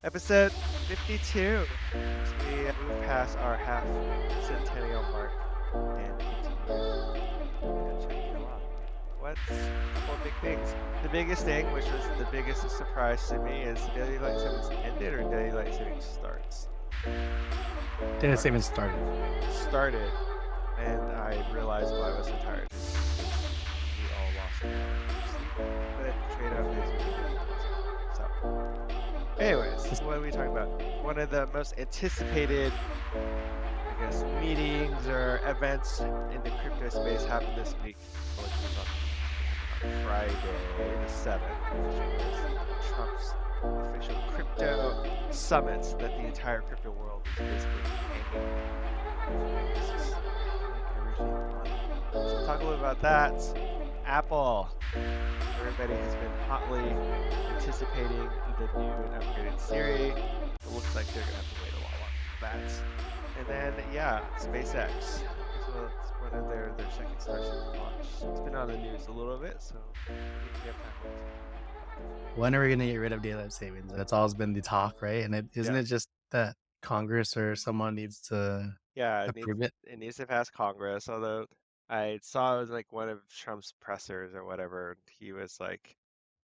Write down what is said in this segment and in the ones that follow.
Episode 52. As we move past our half centennial mark and continue chugging along. What's a couple of big things? The biggest thing, which was the biggest surprise to me, is daylight savings ended or daylight savings starts. Didn't even started. Started, and I realized why I was so tired. We all lost an hour of sleep, but trade-off is we didn't lose it. So, anyways, what are we talking about? One of the most anticipated, I guess, meetings or events in the crypto space happened this week, which was on Friday the 7th, which was Trump's official crypto summit that the entire crypto world is basically hanging. It's just hanging everything on it. So we'll talk a little about that. Apple. Everybody has been hotly anticipating the new and upgraded Siri. It looks like they're gonna have to wait a lot longer for that. And then, yeah, SpaceX. So it's one of their second Starship launch. It's been on the news a little bit, so maybe we have time to talk about that. When are we gonna get rid of daylight savings? That's always been the talk, right? And isn't Yeah, it just that Congress or someone needs to yeah, approve it? it needs to pass Congress. Although I saw it was like one of Trump's pressers or whatever. He was like,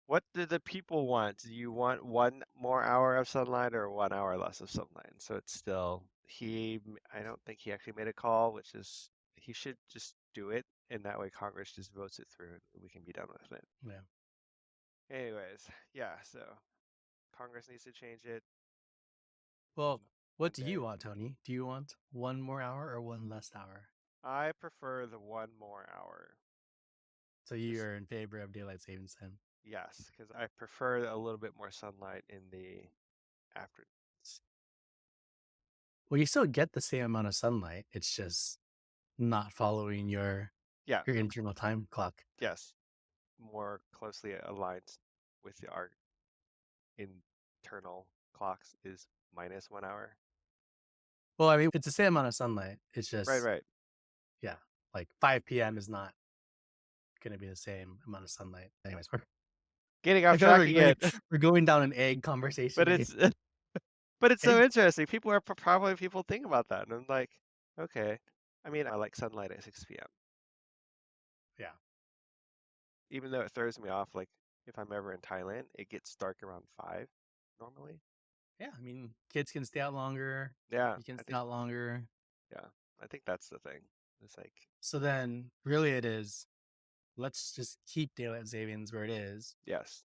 "What do the people want? Do you want 1 more hour of sunlight or 1 hour less of sunlight?" So it's still I don't think he actually made a call, which is he should just do it, and that way Congress just votes it through and we can be done with it. Yeah. Anyways, yeah, so Congress needs to change it Well, what one do you day. want, Tony? Do you want one more hour or one less hour? I prefer the 1 more hour. So you Just are in favor of daylight savings then? yes, because I prefer a little bit more sunlight in the afternoons. Well, you still get the same amount of sunlight. It's just not following Yeah, your internal time clock. yes, more closely aligned with our internal clocks is -1 hour. Well, I mean, it's the same amount of sunlight. It's Right, just, right. yeah, like 5 p.m. is not gonna be the same amount of sunlight. Anyways, Getting I off feel like track again. we're going down an egg conversation But again. it's but it's so Egg, interesting. People are probably people think about that, and I'm like, okay. I mean, I like sunlight at 6 p.m. yeah, Even though it throws me off. Like if I'm ever in Thailand, it gets dark around 5 normally. yeah. I mean, kids can stay out longer. Yeah, You can I stay think out longer. yeah, I think that's the thing. It's like So then, really, it is. Let's just keep daylight savings where it is, yes,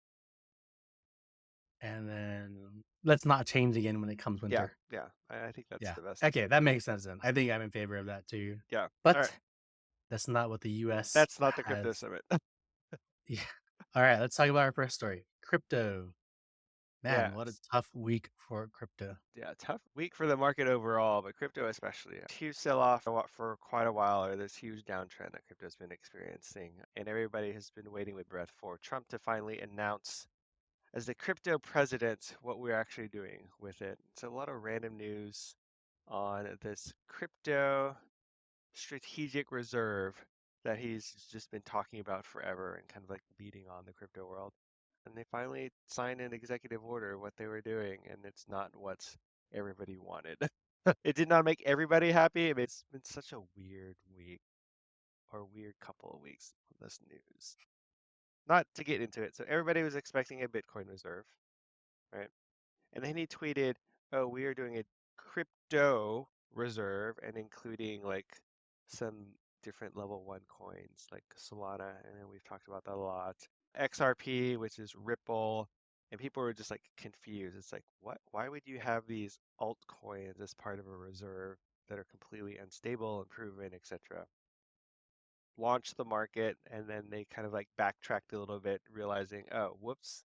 and then let's not change again when it comes yeah, winter. yeah. I think that's Yeah. the best Okay, that makes sense then. I think I'm in favor of that too. yeah. All right. But that's not what the US That's not the crypto has. summit. Yeah. All right, let's talk about our first story. Crypto. Man, what a Yes. tough week for crypto. Yeah, tough week for the market overall, but crypto especially. Huge sell-off for quite a while, or this huge downtrend that crypto's been experiencing, and everybody has been waiting with breath for Trump to finally announce as the crypto president what we're actually doing with it. It's a lot of random news on this crypto strategic reserve that he's just been talking about forever and kind of like leading on the crypto world. And they finally signed an executive order what they were doing, and it's not what everybody wanted. It did not make everybody happy. I mean, it's been such a weird week or weird couple of weeks on this news. Not to get into it. So everybody was expecting a Bitcoin reserve, right? And then he tweeted, "Oh, we are doing a crypto reserve and including like some different level 1 coins like Solana, and then we've talked about that a lot. XRP, which is Ripple, and people were just like confused. It's like, what? Why would you have these altcoins as part of a reserve that are completely unstable, unproven, etc.?" Launched the market, and then they kind of like backtracked a little bit, realizing, oh, whoops,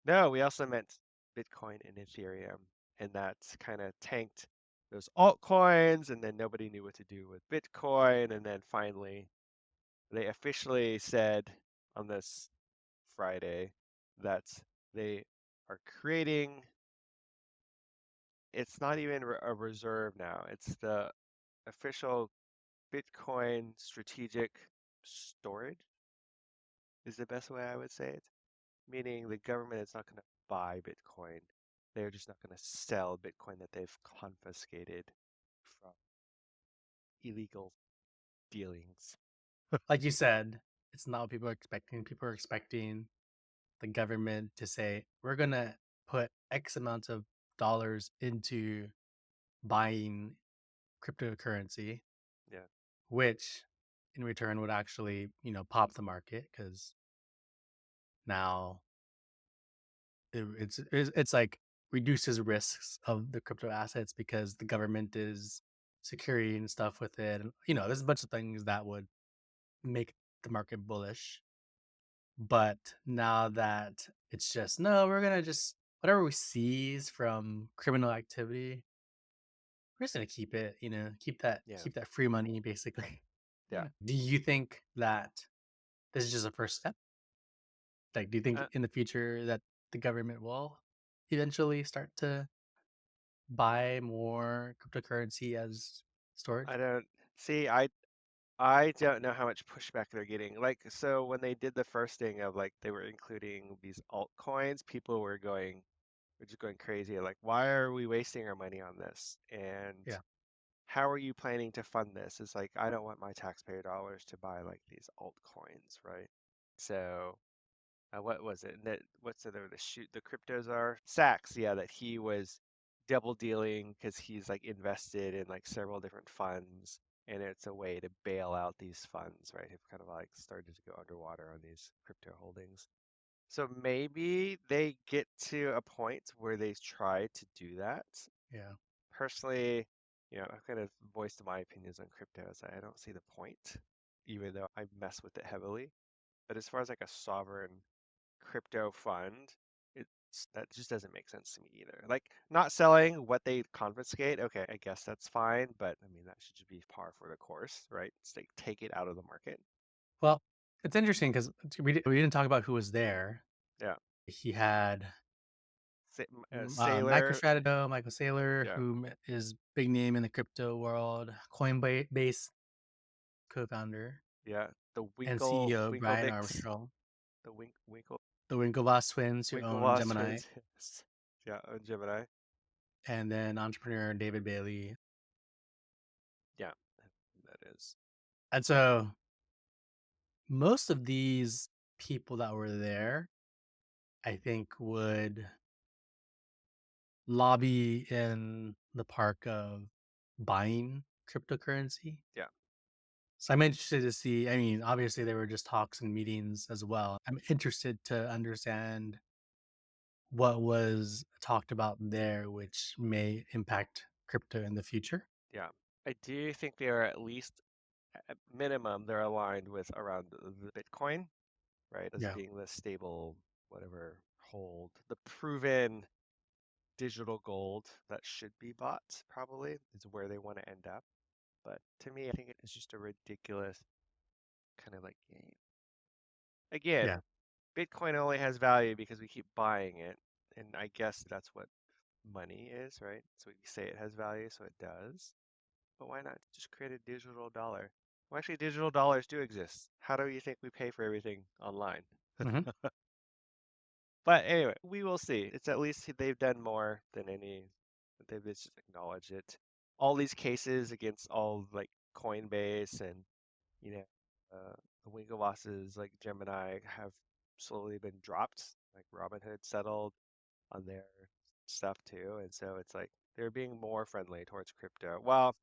no, we also meant Bitcoin and Ethereum, and that's kind of tanked those altcoins, and then nobody knew what to do with Bitcoin, and then finally they officially said on this Friday that they are creating, it's not even a reserve now, it's the official Bitcoin strategic storage is the best way I would say it, meaning the government is not going to buy Bitcoin. They're just not going to sell Bitcoin that they've confiscated from illegal dealings. Like you said, it's not what people are expecting. People are expecting the government to say, we're going to put X amount of dollars into buying cryptocurrency, Yeah, which in return would actually, pop the market because now it's like reduces risks of the crypto assets because the government is securing stuff with it. And, there's a bunch of things that would make the market bullish. But now that it's just, no, we're gonna just whatever we seize from criminal activity, we're just gonna keep it, keep that yeah, keep that free money basically. yeah. Yeah. Do you think that this is just a first step? Like, do you think Uh, in the future that the government will eventually start to buy more cryptocurrency as I storage? don't see. I don't know how much pushback they're getting. Like, so when they did the first thing of like they were including these altcoins, people were just going crazy. Like, why are we wasting our money on this? And Yeah. how are you planning to fund this? It's like I don't want my taxpayer dollars to buy like these altcoins, right? So what was it? What's the shoot the cryptos are? Sachs, yeah, that he was double dealing because he's like invested in like several different funds, and it's a way to bail out these funds, right? Who've kind of like started to go underwater on these crypto holdings. So maybe they get to a point where they try to do that. Yeah. Personally, I've kind of voiced my opinions on cryptos. I don't see the point, even though I mess with it heavily. But as far as like a sovereign crypto fund, that just doesn't make sense to me either. Like not selling what they confiscate, okay, I guess that's fine, but I mean that should just be par for the course, right? It's like take it out of the market. Well, it's interesting because we didn't talk about who was there. Yeah, He had Sailor, Michael Saylor, yeah, who is big name in the crypto world, Coinbase co-founder yeah, the and CEO Brian Winklevicks, Armstrong, the the Winklevoss twins who own Winklevoss Gemini, twins, yes. Yeah, on Gemini, and then entrepreneur David Bailey. yeah, that is, And so most of these people that were there, I think, would lobby in the park of buying cryptocurrency. yeah, So I'm interested to see. I mean, obviously, there were just talks and meetings as well. I'm interested to understand what was talked about there, which may impact crypto in the future. yeah. I do think they are at least at minimum they're aligned with around the Bitcoin, right? As Yeah. being the stable, whatever, hold, the proven digital gold that should be bought, probably, is where they want to end up. But to me, I think it is just a ridiculous kind of like game. Again, Yeah. Bitcoin only has value because we keep buying it. And I guess that's what money is, right? So we say it has value, so it does. But why not just create a digital dollar? Well, actually, digital dollars do exist. How do you think we pay for everything online? Hmm. But anyway, we will see. It's at least they've done more than any. They've just acknowledged it. All these cases against all like Coinbase and you know the Winklevosses like Gemini have slowly been dropped. Like Robinhood settled on their stuff too, and so it's like they're being more friendly towards crypto. Well,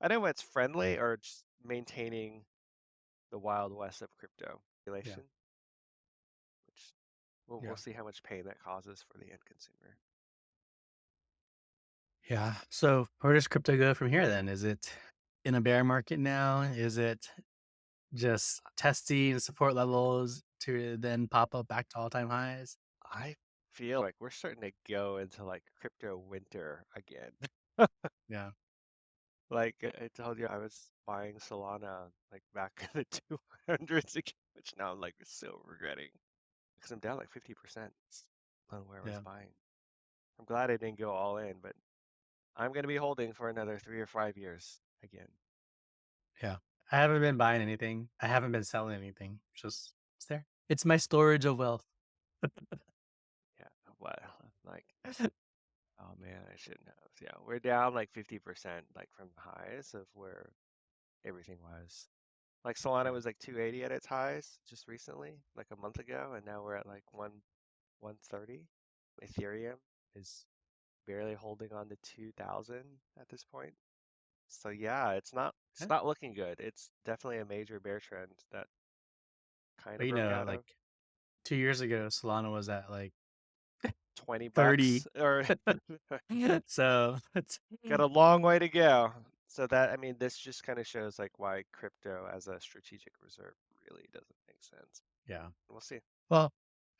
I don't know what's friendly or just maintaining the wild west of crypto Yeah. regulation, which we'll Yeah. see how much pain that causes for the end consumer. Yeah. So where does crypto go from here then? Is it in a bear market now? Is it just testing support levels to then pop up back to all-time highs? I feel like we're starting to go into like crypto winter again. Yeah. Like I told you, I was buying Solana like back in the 200s again, which now I'm like so regretting because I'm down like 50% on where I was Yeah. buying. I'm glad I didn't go all in, but I'm going to be holding for another 3 or 5 years again. Yeah. I haven't been buying anything. I haven't been selling anything. It's there. It's my storage of wealth. Yeah, well, like Oh man, I should know. Yeah, we're down like 50%, like from the highs of where everything was. Like Solana Yeah. was like 280 at its highs just recently, like a month ago, and now we're at like 130. Ethereum is barely holding on to 2000 at this point. So yeah, it's Yeah. not looking good. It's definitely a major bear trend that kind But of you broke know, out like of 2 years ago, Solana was at like 20 30. bucks or So it's got a long way to go. So that, I mean, this just kind of shows like why crypto as a strategic reserve really doesn't make sense. yeah. We'll see. Well,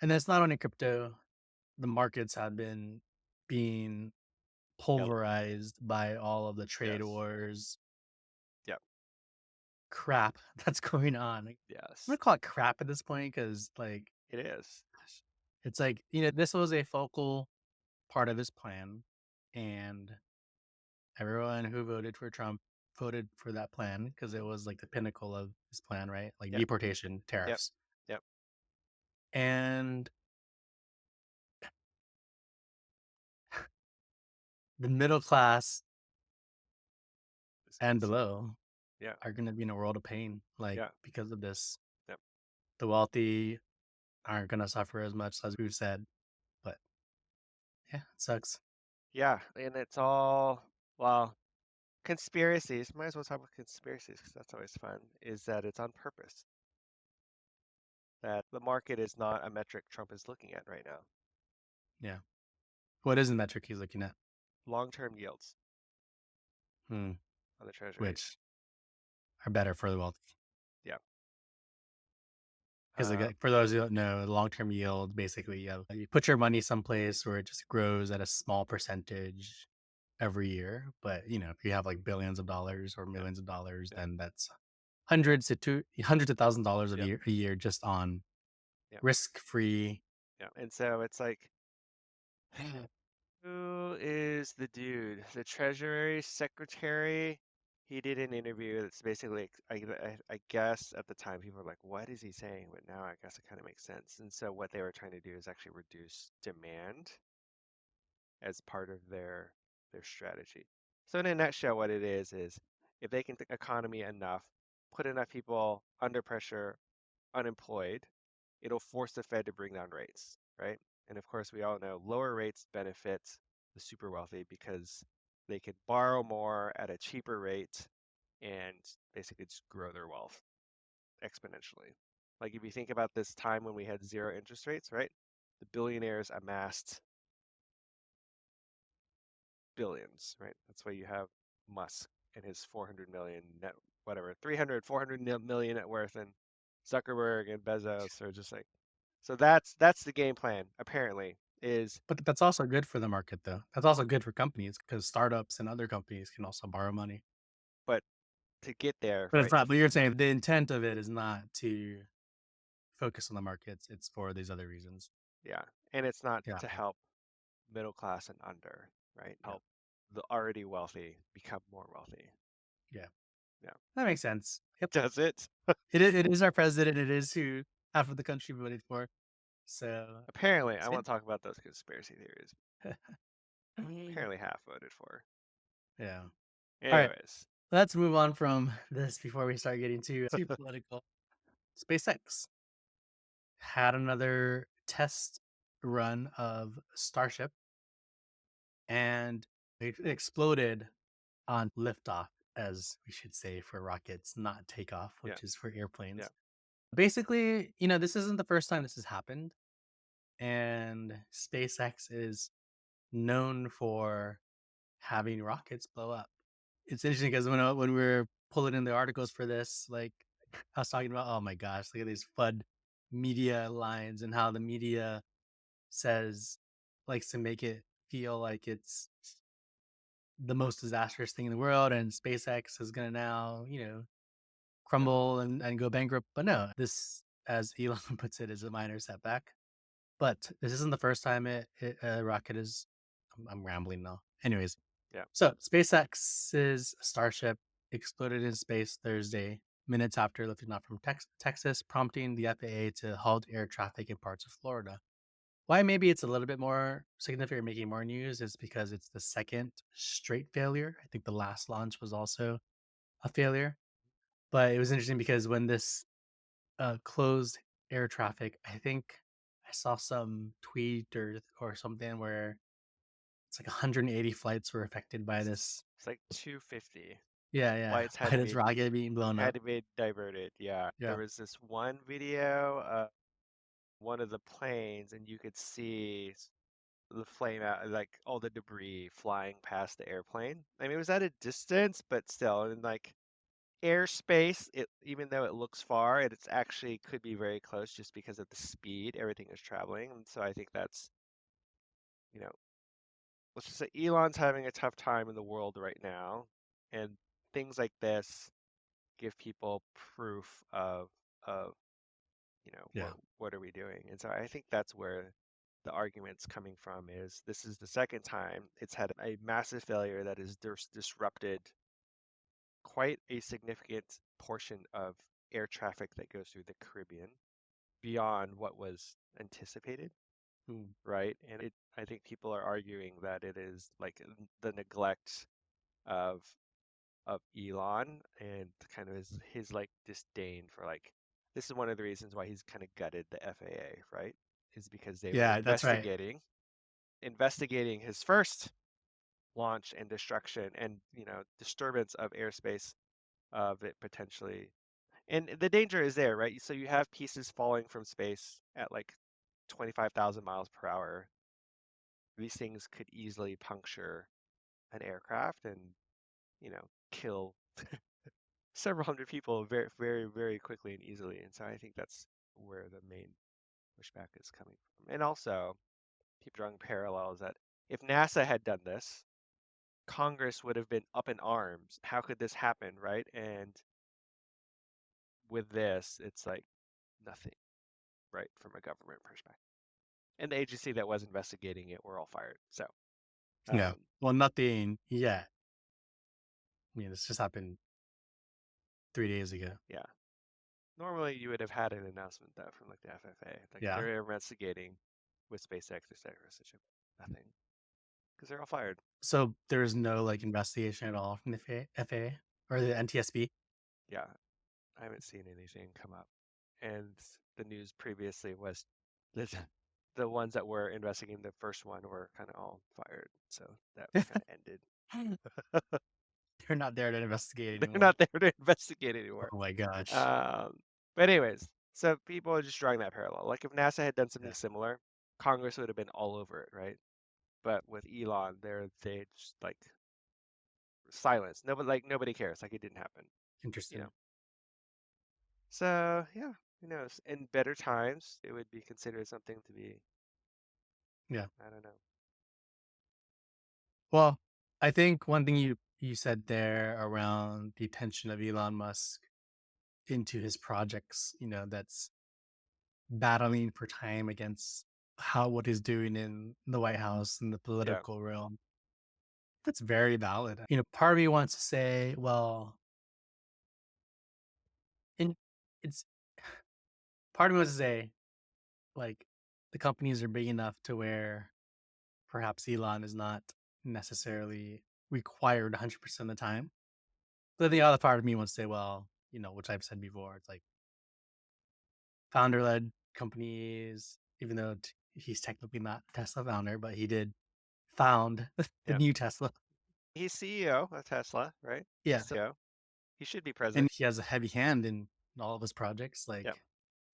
and it's not only crypto. The markets have been being Yep. pulverized by all of the trade Yes. wars Yep. crap that's going on. I'm gonna Yes. call it crap at this point because, like, It is. gosh, it's like, this was a focal part of his plan, and everyone who voted for Trump voted for that plan because it was like the pinnacle of his plan, right? Like Yep. deportation, Yep. tariffs, Yep. and the middle class It's and gonna suffer. below Yeah. are going to be in a world of pain, like Yeah. because of this. Yep. The wealthy aren't gonna suffer as much as we've said, but yeah, it sucks. Yeah. And it's all, well, conspiracies. Might as well talk about conspiracies because that's always fun. Is that it's on purpose. That the market is not a metric Trump is looking at right now. Yeah. What is the metric he's looking at? Long-term yields Hmm. on the treasuries. Which are better for the wealthy. Yeah. Because Um, for those who don't know, the long-term yield basically you put your money someplace where it just grows at a small percentage every year. But if you have like billions of dollars or yeah. millions of dollars, Yeah. then that's hundreds of thousands of dollars Yep. a year just on Yep. risk-free. Yeah. And so it's like, who is the dude? The Treasury Secretary? He did an interview that's basically, I guess at the time people were like, what is he saying? But now I guess it kind of makes sense. And so what they were trying to do is actually reduce demand as part of their strategy. So in a nutshell, what it is if they can economy enough, put enough people under pressure, unemployed, it'll force the Fed to bring down rates, right? And of course, we all know lower rates benefit the super wealthy because they could borrow more at a cheaper rate and basically just grow their wealth exponentially. Like if you think about this time when we had zero interest rates, right? The billionaires amassed billions, right? That's why you have Musk and his 400 million net, whatever, 300, 400 million net worth, and Zuckerberg and Bezos are just like, so that's the game plan, apparently, is, But that's also good for the market, though. That's also good for companies because startups and other companies can also borrow money. but to get there, But it's right? not. But you're saying the intent of it is not to focus on the markets; it's for these other reasons. Yeah, and it's not Yeah, to help middle class and under, right? yeah, Help the already wealthy become more wealthy. yeah. Yeah, That makes sense. Yep. does it? It is our president. It is who half of the country voted for. So Apparently, I it's good. want to talk about those conspiracy theories. Apparently, half voted for. Yeah. All right. Anyways, Let's move on from this before we start getting too political. SpaceX had another test run of Starship, and it exploded on liftoff, as we should say for rockets, not takeoff, yeah, which is for yeah, airplanes. Basically, this isn't the first time this has happened, and SpaceX is known for having rockets blow up. It's interesting because when we were pulling in the articles for this, like I was talking about, oh my gosh, look at these FUD media lines and how the media says likes to make it feel like it's the most disastrous thing in the world and SpaceX is gonna now, yeah, crumble and go bankrupt. But no, this, as Elon puts it, is a minor setback. But this isn't the first time a rocket is. I'm rambling now. Anyways, yeah, so SpaceX's Starship exploded in space Thursday, minutes after lifting off from Texas, prompting the FAA to halt air traffic in parts of Florida. Why maybe it's a little bit more significant, making more news is because it's the second straight failure. I think the last launch was also a failure, but it was interesting because when this closed air traffic, I think I saw some tweet or something where it's like 180 flights were affected by this. It's like 250 Yeah, yeah, flights by this rocket being blown had up. to be diverted. Yeah, there Yeah, was this one video of one of the planes, and you could see the flame out, like all the debris flying past the airplane. I mean, it was at a distance, but still, in like airspace, it even though it looks far, it's actually could be very close just because of the speed everything is traveling. And so I think that's, you know, let's just say Elon's having a tough time in the world right now, and things like this give people proof of yeah, what are we doing? And so I think that's where the argument's coming from is this is the second time it's had a massive failure that has disrupted quite a significant portion of air traffic that goes through the Caribbean beyond what was anticipated, mm, right? And I think people are arguing that it is like the neglect of Elon and kind of his like disdain for like this is one of the reasons why he's kind of gutted the FAA, right? Is because they were yeah. That's right. investigating his first launch and destruction and disturbance of airspace of it potentially. And the danger is there, right? So you have pieces falling from space at like 25,000 miles per hour. These things could easily puncture an aircraft and, kill several hundred people very, very, very quickly and easily. And so I think that's where the main pushback is coming from. And also, keep drawing parallels that if NASA had done this, Congress would have been up in arms. How could this happen, right? And with this, it's like nothing, right, from a government perspective. And the agency that was investigating it were all fired. So, Yeah. um, Well, nothing yet. I mean, this just happened 3 days ago. yeah. Normally, you would have had an announcement though from like the FFA, like Yeah. they're investigating with SpaceX, etc. Nothing, because they're all fired. So there's no like investigation at all from the FAA or the NTSB. Yeah, I haven't seen anything come up. And the news previously was that the ones that were investigating the first one were kind of all fired. So that kind of ended. They're not there to investigate They're anymore. not there to investigate anymore. Oh my gosh. Um, but anyways, so people are just drawing that parallel. Like if NASA had done something Yeah. similar, Congress would have been all over it, right? But with Elon, they just like silence. Nobody cares. Like it didn't happen, you know. Interesting. So yeah, who knows? In better times, it would be considered something to be, Yeah. I don't know. Well, I think one thing you said there around the attention of Elon Musk into his projects, that's battling for time against how what he's doing in the White House and the Yeah, political realm. That's very valid. Part of me wants to say, well, and it's part of me wants to say, like, the companies are big enough to where perhaps Elon is not necessarily required 100% of the time. But the other part of me wants to say, well, which I've said before, it's like founder led companies, even though he's technically not Tesla founder, but he did found the yeah. new Tesla. He's CEO of Tesla, right? Yeah. So he should be And president. he has a heavy hand in all of his projects. Yeah. Like,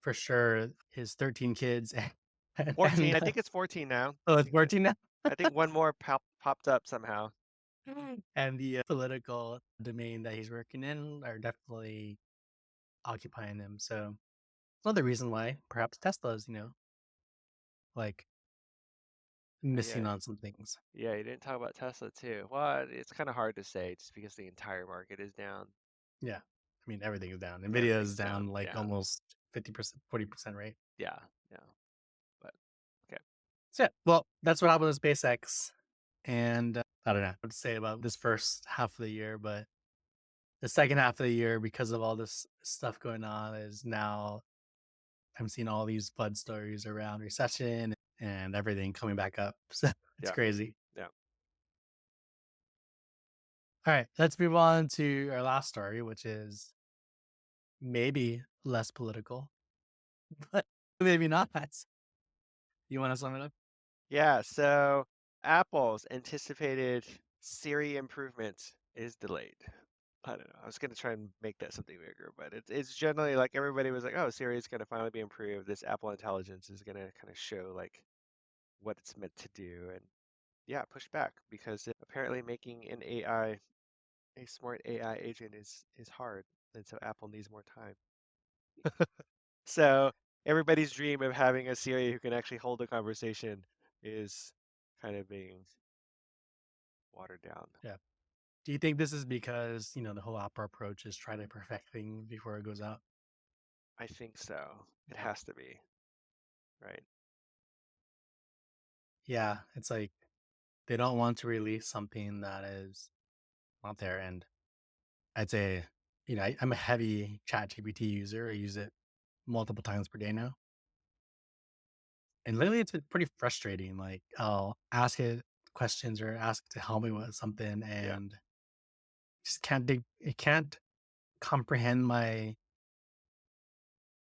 for sure, his 13 kids and 14. I think it's 14 now. oh, it's 14 now. I think one more popped up somehow. And the political domain that he's working in are definitely occupying him. So, another reason why perhaps Tesla's, like missing Yeah. on some things. Yeah, you didn't talk about Tesla too. Well, it's kind of hard to say just because the entire market is down. Yeah. I mean, everything is down. Nvidia is Everything's down. down like Yeah. almost 50%, 40%, right? Yeah. Yeah. But okay. So, yeah, well, that's what happened with SpaceX. And I don't know what to say about this first half of the year, but the second half of the year, because of all this stuff going on, is now I'm seeing all these flood stories around recession. and everything coming back up. So it's Yeah. crazy. Yeah. All right, let's move on to our last story, which is maybe less political, but maybe not. You want to sum it up? Yeah. So Apple's anticipated Siri improvement is delayed. I don't know. I was gonna try and make that something bigger, but it's generally like everybody was like, "Oh, Siri is gonna finally be improved. This Apple Intelligence is gonna kind of show like what it's meant to do." And yeah, pushed back because apparently making an AI, a smart AI agent is hard, and so Apple needs more time. So everybody's dream of having a Siri who can actually hold a conversation is kind of being watered down. Yeah. Do you think this is because, the whole Opera approach is try to perfect things before it goes out? I think so. It Yeah. has to be, right? Yeah. It's like they don't want to release something that is not there. And I'd say, I'm a heavy ChatGPT user. I use it multiple times per day now. And lately it's been pretty frustrating. Like I'll ask it questions or ask to help me with something Yeah, and just can't dig it can't comprehend my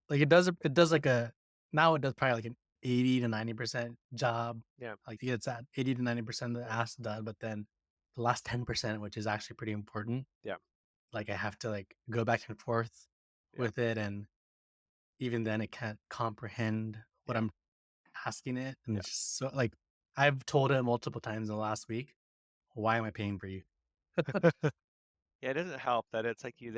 like it does like a now it does probably like an 80 to 90% job. yeah, Like it gets at 80 to 90% of the yeah, ask done, but then the last 10%, which is actually pretty important, yeah, like I have to like go back and forth yeah, with it, and even then it can't comprehend what yeah, I'm asking it. And yeah. it's just so like I've told it multiple times in the last week, why am I paying for you? Yeah, it doesn't help that it's like you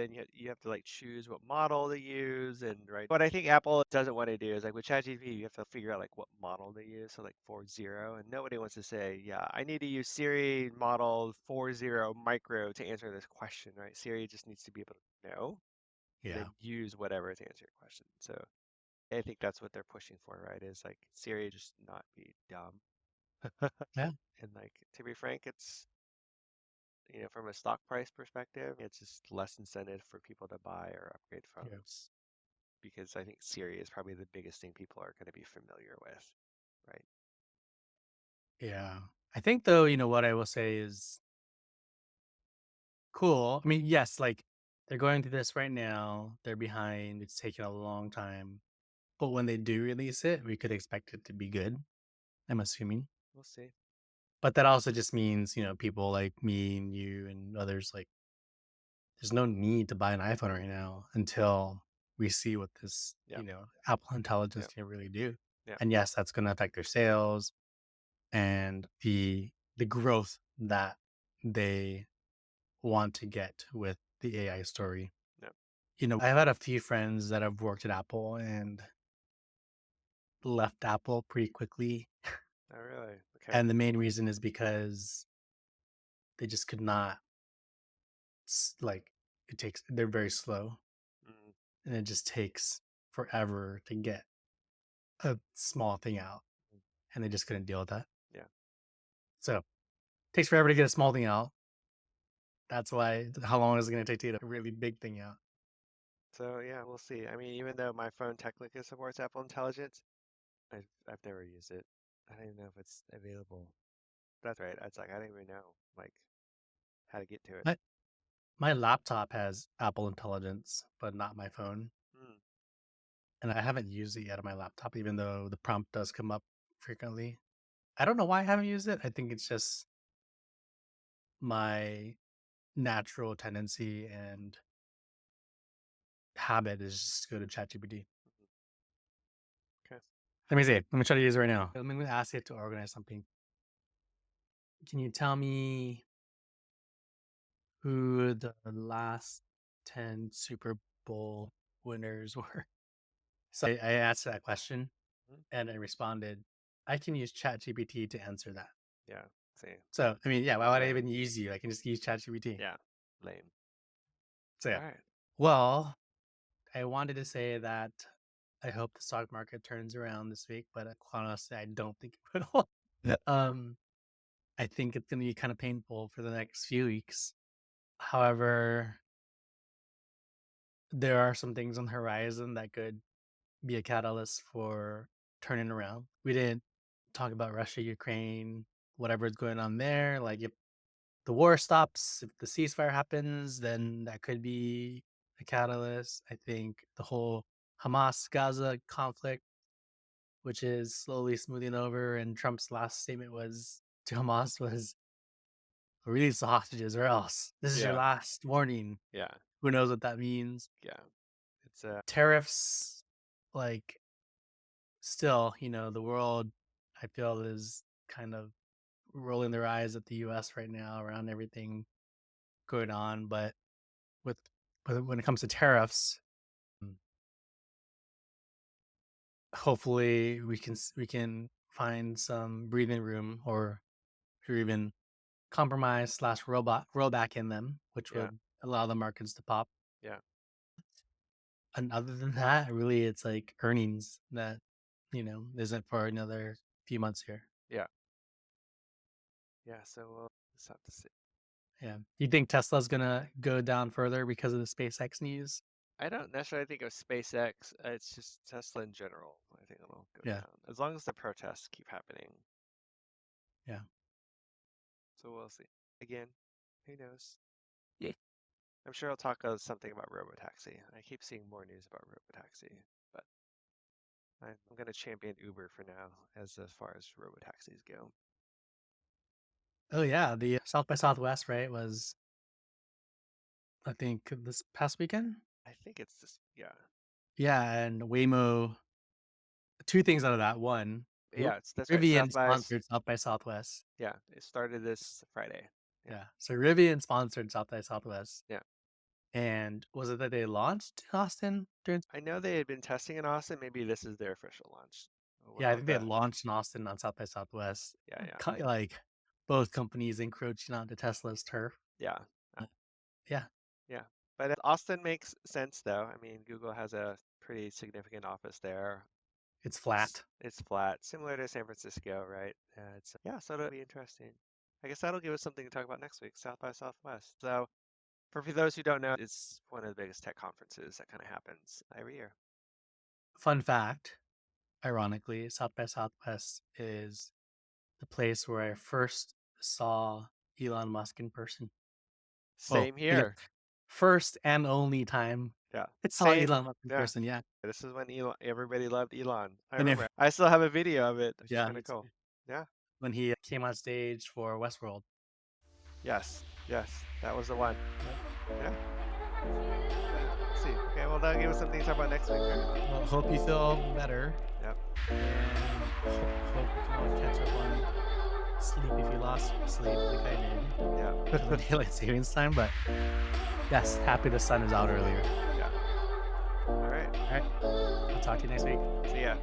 have to like choose what model to use and right. What I think Apple doesn't want to do is like with ChatGPT, you have to figure out like what model to use. So like 4.0, and nobody wants to say, yeah, I need to use Siri model 4.0 micro to answer this question, right? Siri just needs to be able to know and Yeah. then use whatever to answer your question. So I think that's what they're pushing for, right? Is like Siri just not be dumb. Yeah. And like to be frank, it's from a stock price perspective, it's just less incentive for people to buy or upgrade Yeah. phones because I think Siri is probably the biggest thing people are going to be familiar with, right? Yeah. I think though, what I will say is cool. I mean, yes, like they're going through this right now. They're behind. It's taking a long time. But when they do release it, we could expect it to be good, I'm assuming. We'll see. But that also just means, people like me and you and others, like, there's no need to buy an iPhone right now until we see what this, Yeah, Apple Intelligence yeah, can really do. yeah, And yes, that's going to affect their sales and the growth that they want to get with the AI story. yeah. I've had a few friends that have worked at Apple and left Apple pretty quickly. Oh, really? Okay. And the main reason is because they just could not, like, they're very slow Mm, and it just takes forever to get a small thing out. mm, And they just couldn't deal with that. yeah. So it takes forever to get a small thing out. That's why, how long is it going to take to get a really big thing out? So yeah, we'll see. I mean, even though my phone technically supports Apple Intelligence, I've never used it. I don't even know if it's available. That's right. It's like I don't even know like how to get to it. My, my laptop has Apple Intelligence, but not my phone. Mm, And I haven't used it yet on my laptop, even though the prompt does come up frequently. I don't know why I haven't used it. I think it's just my natural tendency and habit is just go to ChatGPT. mhm. Okay. Let me see. Let me try to use it right now. Let me ask it to organize something. Can you tell me who the last 10 Super Bowl winners were? So I asked that question Mhm. and it responded, I can use ChatGPT to answer that. Yeah. See. So, I mean, yeah, why would I even Lame. use you? I can just use ChatGPT. Yeah. Lame. So, All yeah. right. Well, I wanted to say that I hope the stock market turns around this week, but quite honestly, I don't think it will. Yeah. I think it's going to be kind of painful for the next few weeks. However, there are some things on the horizon that could be a catalyst for turning around. We didn't. talk about Russia, Ukraine, whatever is going on there. Like if the war stops, if the ceasefire happens, then that could be a catalyst. I think the whole Hamas Gaza conflict, which is slowly smoothing over, and Trump's last statement was to Hamas was release the hostages or else. This is your Yeah. last warning. Yeah. Who knows what that means? Yeah. It's Tariffs, like still, the world I feel is kind of rolling their eyes at the US right now around everything going on. With but when it comes to tariffs, mm, hopefully we can find some breathing room or even compromise slash roll back in them, which yeah. would allow the markets to pop. Yeah. And other than that, really, it's like earnings that isn't for another few months here. Yeah. Yeah. So we'll just have to see. Yeah. Do you think Tesla's gonna go down further because of the SpaceX news? I don't necessarily think of SpaceX. It's just Tesla in general. I think it'll go Yeah. down as long as the protests keep happening. Yeah. So we'll see. Again, who knows? Yeah. I'm sure I'll talk something about Robotaxi. I keep seeing more news about Robotaxi, but I'm going to champion Uber for now as far as Robotaxis go. Oh yeah, the South by Southwest, right, was I think this past weekend? I think it's just, yeah. Yeah, and Waymo 2 things out of that. 1, Yeah, that's right. Rivian sponsored South by Southwest. Yeah, it started this Friday. Yeah. Yeah, so Rivian sponsored South by Southwest, Yeah. and was it that they launched in Austin during I know they had been testing in Austin. Maybe this is their official launch. We'll Yeah, I have think they had to, launched in Austin on South by Southwest, yeah, yeah, like, both companies encroaching onto Tesla's turf. yeah. uh, Uh, yeah, Yeah. But Austin makes sense though. I mean, Google has a pretty significant office there. it's flat. It's flat, similar to San Francisco, right? Yeah, so that'll be interesting. I guess that'll give us something to talk about next week, South by Southwest. So for those who don't know, it's one of the biggest tech conferences that kind of happens every year. Fun fact, ironically, South by Southwest is the place where I first saw Elon Musk in person. Oh, Same I guess here. first and only time Yeah. I saw Same. Elon Musk in Yeah. person, yeah. This is when everybody loved Elon. I And remember. if I still have a video of it, which is yeah, kind of cool. Yeah. when he came on stage for Westworld. Yes. Yes. That was the one. Yep. Yeah. Let's see. Okay. Well, that'll give us something to talk about next week, right? Well, hope you feel better, Yep. and hope you can all catch up on sleep if you lost sleep like I did Yeah. because of daylight savings time. But yes, happy the sun is out earlier. Yeah. All right. All right, I'll talk to you next week. See ya.